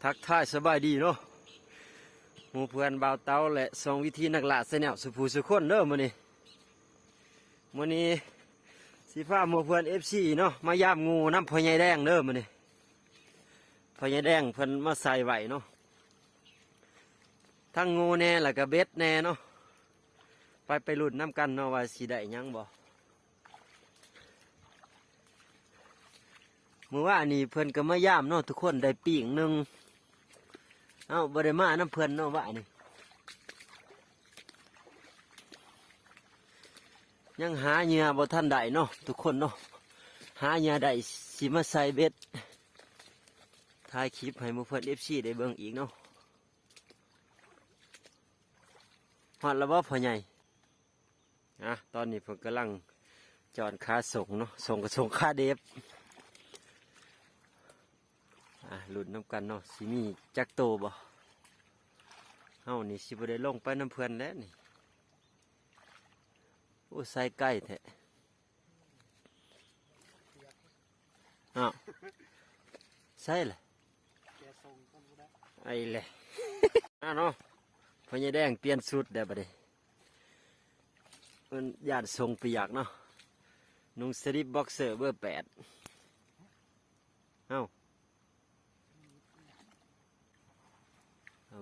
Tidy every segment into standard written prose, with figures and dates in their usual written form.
ทักทายสบายดีเนาะหมู่เพื่อนบ่าวเตาและสองวิธีนักล่าเสแนวสุภูสุคนเด้อมื้อนี้สิพาหมู่เพื่อน FC เนาะมายามงูน้ำพ่อใหญ่แดงเด้อมื้อนี้พ่อใหญ่แดงเพิ่นมาใส่ไว้เนาะทั้งงูแน่แล้วก็เบ็ดแน่เนาะไปลุ้นน้ำกันเนาะว่าสิได้หยังบ่มื้อวานนี้เพิ่นก็มายามเนาะทุกคนได้ปีกหนึงบ่ได้มาน้ำเพิ่นเนาะว่านี่ยังหาเหยื่อบ่ทันได้เนาะทุกคนเนาะหาเหยื่อได้สิมาใส่เบ็ดถ่ายคลิปให้หมู่เพิ่น FC ได้เบิ่งอีกเนาะฮอดแล้วบ่พ่อใหญ่ตอนนี้เพิ่นกำลังจอดขาส่งเนาะส่งก็ส่งขาเดฟลุ้นน้ำกันเนาะสิมีจักโตบ่เฮานี่สิบ่ได้ลงไปน้ำเพื่อนแล้วนี่โอ้ใส่ใกล้แท้ใส่เลยไอ้เลยเนาะพ่อใหญ่แดงเปลี่ยนชุดได้บ่เด้มันญาติทรงเปียกเนาะนุ่งสลิปบ็อกเซอร์เบอร์8เอา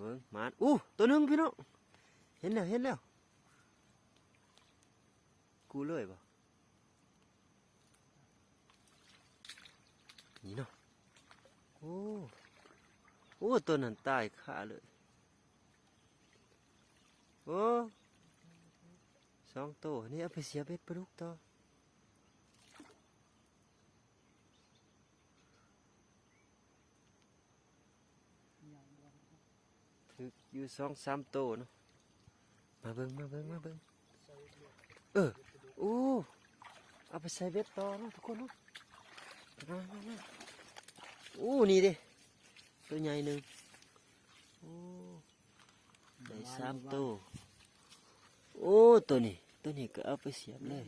เบิ่งมาตัวหนึงพี่น้องเห็นแล้วกูเลยบ่นี่เนาะโอ้ตัวนั้นตายขาเลย2 ตัวนี่เอาไปเสียเบ็ดปลาดุกต่อถึกอยู่2-3 ตัวเนาะมาเบิ่งเอาไปใส่เบ็ดต่อเนาะทุกคนเนาะมานี่ดิตัวใหญ่หนึ่งได้3 ตัวตัวนี้ก็เอาไปเสียบเลย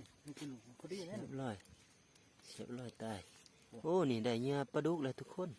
เสียบร้อยตายนี่ได้เหยื่อปลาดุกเลยทุกคน